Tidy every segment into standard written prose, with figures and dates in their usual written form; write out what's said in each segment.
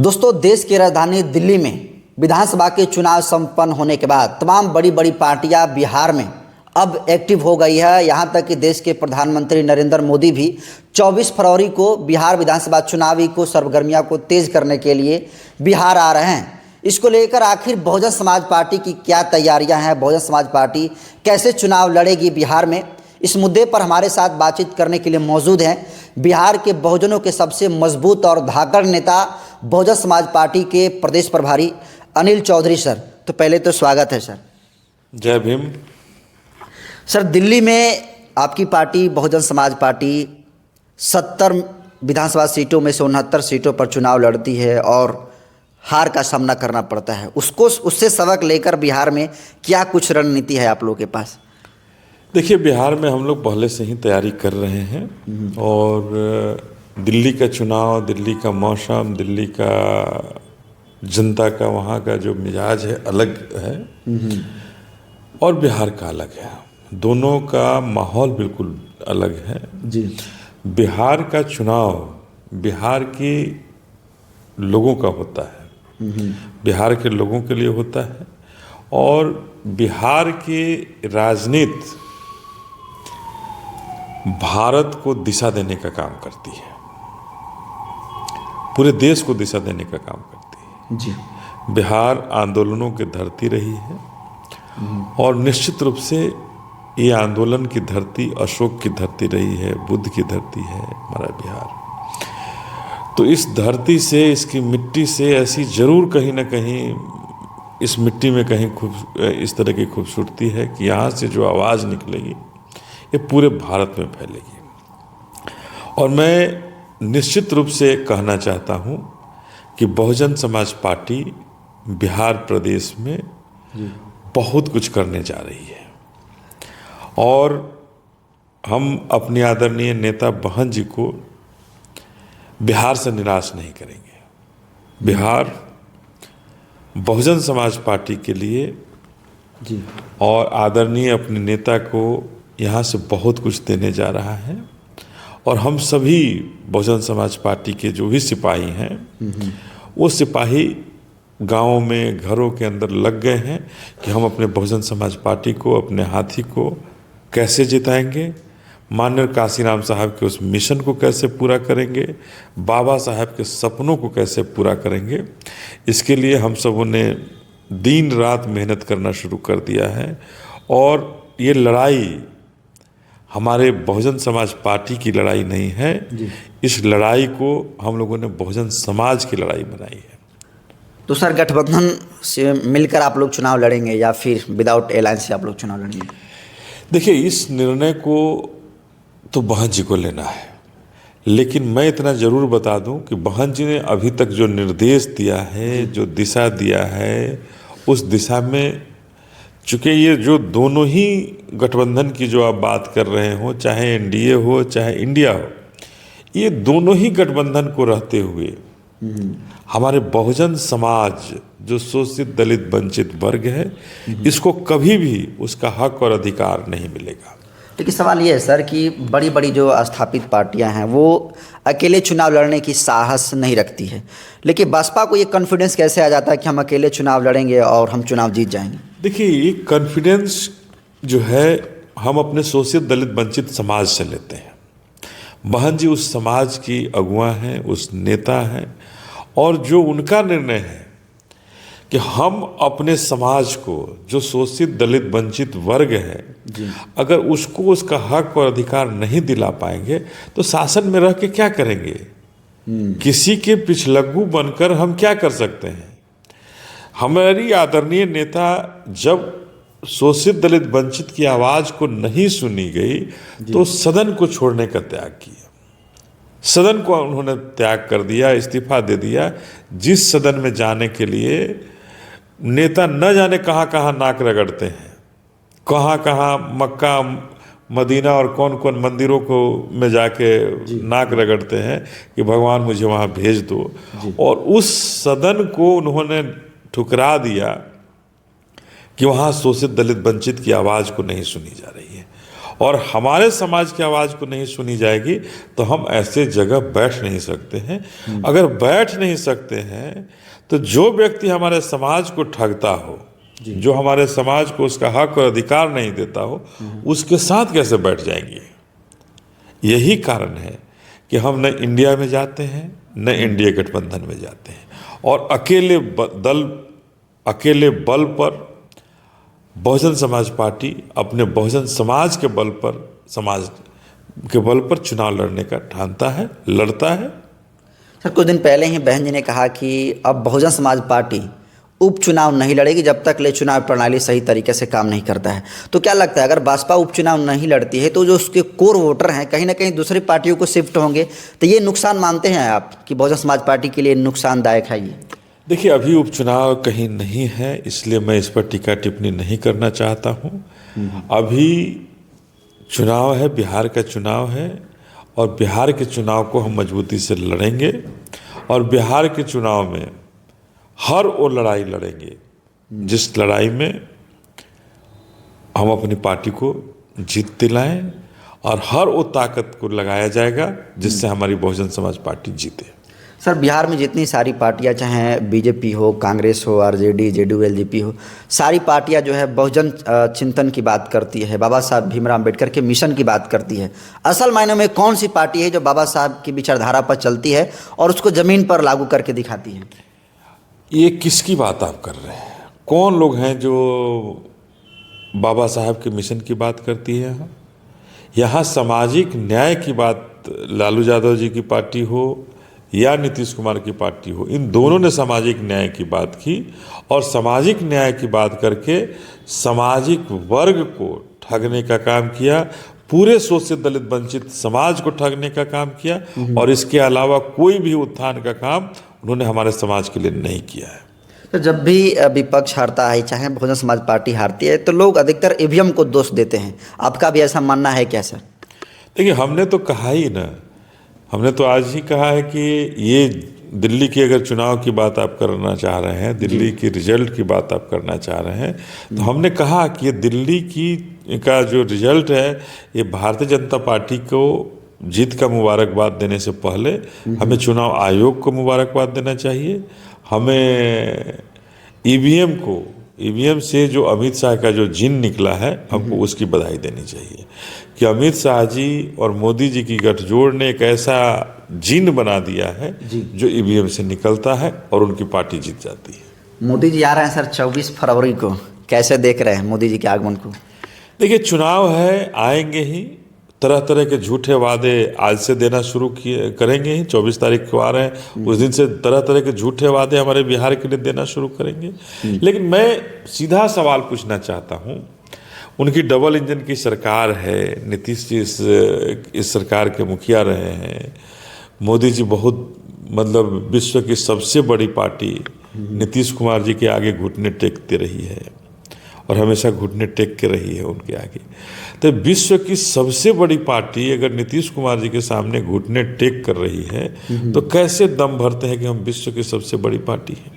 दोस्तों, देश की राजधानी दिल्ली में विधानसभा के चुनाव संपन्न होने के बाद तमाम बड़ी बड़ी पार्टियां बिहार में अब एक्टिव हो गई है। यहां तक कि देश के प्रधानमंत्री नरेंद्र मोदी भी 24 फरवरी को बिहार विधानसभा चुनावी को सरगर्मियां को तेज करने के लिए बिहार आ रहे हैं। इसको लेकर आखिर बहुजन समाज पार्टी की क्या तैयारियां हैं, बहुजन समाज पार्टी कैसे चुनाव लड़ेगी बिहार में, इस मुद्दे पर हमारे साथ बातचीत करने के लिए मौजूद हैं बिहार के बहुजनों के सबसे मजबूत और धाकड़ नेता, बहुजन समाज पार्टी के प्रदेश प्रभारी अनिल चौधरी सर। तो पहले तो स्वागत है सर। जय भीम। सर, दिल्ली में आपकी पार्टी बहुजन समाज पार्टी 70 विधानसभा सीटों में से 69 सीटों पर चुनाव लड़ती है और हार का सामना करना पड़ता है। उससे सबक लेकर बिहार में क्या कुछ रणनीति है आप लोगों के पास? देखिए, बिहार में हम लोग पहले से ही तैयारी कर रहे हैं और दिल्ली का चुनाव, दिल्ली का मौसम, दिल्ली का जनता का वहाँ का जो मिजाज है अलग है और बिहार का अलग है। दोनों का माहौल बिल्कुल अलग है जी। बिहार का चुनाव बिहार के लोगों का होता है, बिहार के लोगों के लिए होता है और बिहार की राजनीति भारत को दिशा देने का काम करती है, पूरे देश को दिशा देने का काम करती है जी। बिहार आंदोलनों की धरती रही है और निश्चित रूप से ये आंदोलन की धरती अशोक की धरती रही है, बुद्ध की धरती है हमारा बिहार। तो इस धरती से, इसकी मिट्टी से ऐसी जरूर कहीं ना कहीं इस मिट्टी में कहीं इस तरह की खूबसूरती है कि यहाँ से जो आवाज़ निकलेगी ये पूरे भारत में फैलेगी। और मैं निश्चित रूप से कहना चाहता हूँ कि बहुजन समाज पार्टी बिहार प्रदेश में बहुत कुछ करने जा रही है और हम अपने आदरणीय नेता बहन जी को बिहार से निराश नहीं करेंगे। बिहार बहुजन समाज पार्टी के लिए जी और आदरणीय अपने नेता को यहाँ से बहुत कुछ देने जा रहा है और हम सभी बहुजन समाज पार्टी के जो भी सिपाही हैं वो सिपाही गाँव में, घरों के अंदर लग गए हैं कि हम अपने बहुजन समाज पार्टी को, अपने हाथी को कैसे जिताएंगे, माननीय काशीराम साहब के उस मिशन को कैसे पूरा करेंगे, बाबा साहब के सपनों को कैसे पूरा करेंगे। इसके लिए हम सबों ने दिन रात मेहनत करना शुरू कर दिया है और ये लड़ाई हमारे बहुजन समाज पार्टी की लड़ाई नहीं है, इस लड़ाई को हम लोगों ने बहुजन समाज की लड़ाई बनाई है। तो सर, गठबंधन से मिलकर आप लोग चुनाव लड़ेंगे या फिर विदाउट अलायंस से आप लोग चुनाव लड़ेंगे? देखिए, इस निर्णय को तो बहन जी को लेना है, लेकिन मैं इतना जरूर बता दूं कि बहन जी ने अभी तक जो निर्देश दिया है, जो दिशा दिया है, उस दिशा में चूँकि ये जो दोनों ही गठबंधन की जो आप बात कर रहे हो, चाहे एनडीए हो चाहे इंडिया हो, ये दोनों ही गठबंधन को रहते हुए हमारे बहुजन समाज जो शोषित, दलित, वंचित वर्ग है, इसको कभी भी उसका हक और अधिकार नहीं मिलेगा। लेकिन सवाल ये है सर कि बड़ी बड़ी जो स्थापित पार्टियां हैं वो अकेले चुनाव लड़ने की साहस नहीं रखती है, लेकिन बसपा को ये कॉन्फिडेंस कैसे आ जाता है कि हम अकेले चुनाव लड़ेंगे और हम चुनाव जीत जाएंगे? देखिए, ये कॉन्फिडेंस जो है हम अपने शोषित, दलित, वंचित समाज से लेते हैं। बहन जी उस समाज की अगुआ हैं, उस नेता हैं और जो उनका निर्णय है कि हम अपने समाज को, जो शोषित, दलित, वंचित वर्ग है, अगर उसको उसका हक और अधिकार नहीं दिला पाएंगे तो शासन में रह के क्या करेंगे? किसी के पिछलग्गू बनकर हम क्या कर सकते हैं? हमारी आदरणीय नेता जब शोषित, दलित, वंचित की आवाज को नहीं सुनी गई तो सदन को छोड़ने का त्याग किया, सदन को उन्होंने त्याग कर दिया, इस्तीफा दे दिया। जिस सदन में जाने के लिए नेता न जाने कहाँ कहाँ नाक रगड़ते हैं, कहाँ कहाँ मक्का, मदीना और कौन कौन मंदिरों को में जाके नाक रगड़ते हैं कि भगवान मुझे वहाँ भेज दो, और उस सदन को उन्होंने ठुकरा दिया कि वहाँ शोषित, दलित, वंचित की आवाज़ को नहीं सुनी जा रही है। और हमारे समाज की आवाज़ को नहीं सुनी जाएगी तो हम ऐसे जगह बैठ नहीं सकते हैं। अगर बैठ नहीं सकते हैं तो जो व्यक्ति हमारे समाज को ठगता हो, जो हमारे समाज को उसका हक और अधिकार नहीं देता हो, उसके साथ कैसे बैठ जाएंगे। यही कारण है कि हम न इंडिया में जाते हैं न इंडिया गठबंधन में जाते हैं, और अकेले बल पर बहुजन समाज पार्टी अपने बहुजन समाज के बल पर चुनाव लड़ने का ठानता है, लड़ता है। सर, कुछ दिन पहले ही बहन जी ने कहा कि अब बहुजन समाज पार्टी उपचुनाव नहीं लड़ेगी जब तक ले चुनाव प्रणाली सही तरीके से काम नहीं करता है। तो क्या लगता है, अगर भाजपा उपचुनाव नहीं लड़ती है तो जो उसके कोर वोटर हैं कहीं ना कहीं दूसरी पार्टियों को शिफ्ट होंगे, तो ये नुकसान मानते हैं आप कि बहुजन समाज पार्टी के लिए नुकसानदायक है ये? देखिए, अभी उपचुनाव कहीं नहीं है, इसलिए मैं इस पर टीका टिप्पणी नहीं करना चाहता हूँ। अभी चुनाव है, बिहार का चुनाव है, और बिहार के चुनाव को हम मजबूती से लड़ेंगे, और बिहार के चुनाव में हर वो लड़ाई लड़ेंगे जिस लड़ाई में हम अपनी पार्टी को जीत दिलाएं, और हर वो ताकत को लगाया जाएगा जिससे हमारी बहुजन समाज पार्टी जीते। सर, बिहार में जितनी सारी पार्टियां, चाहे बीजेपी हो, कांग्रेस हो, आरजेडी, जेडीयू, एलजेपी हो, सारी पार्टियां जो है बहुजन चिंतन की बात करती है, बाबा साहब भीमराव अम्बेडकर के मिशन की बात करती है। असल मायने में कौन सी पार्टी है जो बाबा साहब की विचारधारा पर चलती है और उसको ज़मीन पर लागू करके दिखाती है? ये किसकी बात आप कर रहे हैं? कौन लोग हैं जो बाबा साहब के मिशन की बात करती है? यहाँ सामाजिक न्याय की बात लालू यादव जी की पार्टी हो या नीतीश कुमार की पार्टी हो, इन दोनों ने सामाजिक न्याय की बात की, और सामाजिक न्याय की बात करके सामाजिक वर्ग को ठगने का काम किया, पूरे शोषित दलित वंचित समाज को ठगने का काम किया, और इसके अलावा कोई भी उत्थान का काम उन्होंने हमारे समाज के लिए नहीं किया है। तो जब भी विपक्ष हारता है, चाहे बहुजन समाज पार्टी हारती है, तो लोग अधिकतर ईवीएम को दोष देते हैं। आपका भी ऐसा मानना है क्या सर? देखिए, हमने तो कहा ही ना, हमने तो आज ही कहा है कि ये दिल्ली की अगर चुनाव की बात आप करना चाह रहे हैं, दिल्ली की रिजल्ट की बात आप करना चाह रहे हैं, तो हमने कहा कि ये दिल्ली का जो रिजल्ट है, ये भारतीय जनता पार्टी को जीत का मुबारकबाद देने से पहले हमें चुनाव आयोग को मुबारकबाद देना चाहिए। हमें ईवीएम से जो अमित शाह का जो जिन निकला है, हमको उसकी बधाई देनी चाहिए कि अमित शाह जी और मोदी जी की गठजोड़ ने एक ऐसा जिन बना दिया है जो ईवीएम से निकलता है और उनकी पार्टी जीत जाती है। मोदी जी आ रहे हैं सर 24 फरवरी को, कैसे देख रहे हैं मोदी जी के आगमन को? देखिए, चुनाव है, आएंगे ही, तरह तरह के झूठे वादे आज से देना शुरू करेंगे ही। 24 तारीख को आ रहे हैं, उस दिन से तरह तरह के झूठे वादे हमारे बिहार के लिए देना शुरू करेंगे। लेकिन मैं सीधा सवाल पूछना चाहता हूँ, उनकी डबल इंजन की सरकार है, नीतीश जी इस सरकार के मुखिया रहे हैं, मोदी जी बहुत मतलब विश्व की सबसे बड़ी पार्टी नीतीश कुमार जी के आगे घुटने टेकते रही है, और हमेशा घुटने टेक के रही है उनके आगे। तो विश्व की सबसे बड़ी पार्टी अगर नीतीश कुमार जी के सामने घुटने टेक कर रही है, तो कैसे दम भरते हैं कि हम विश्व की सबसे बड़ी पार्टी हैं?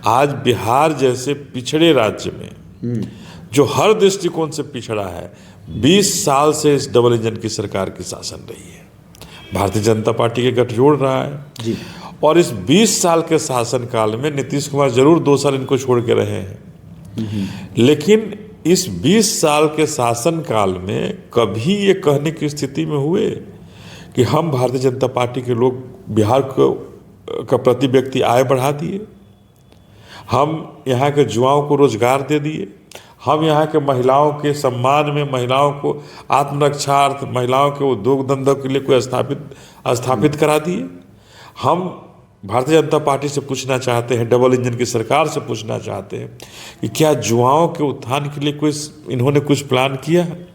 आज बिहार जैसे पिछड़े राज्य में, जो हर दृष्टिकोण से पिछड़ा है, 20 साल से इस डबल इंजन की सरकार की शासन रही है, भारतीय जनता पार्टी के गठजोड़ रहा है जी। और इस 20 साल के शासन काल में नीतीश कुमार जरूर 2 साल इनको छोड़ के रहे हैं, लेकिन इस 20 साल के शासन काल में कभी ये कहने की स्थिति में हुए कि हम भारतीय जनता पार्टी के लोग बिहार का प्रति व्यक्ति आय बढ़ा दिए, हम यहाँ के युवाओं को रोजगार दे दिए, हम यहाँ के महिलाओं के सम्मान में, महिलाओं को आत्मरक्षार्थ, महिलाओं के उद्योग धंधों के लिए कोई स्थापित करा दिए। हम भारतीय जनता पार्टी से पूछना चाहते हैं, डबल इंजन की सरकार से पूछना चाहते हैं कि क्या युवाओं के उत्थान के लिए इन्होंने कुछ प्लान किया है?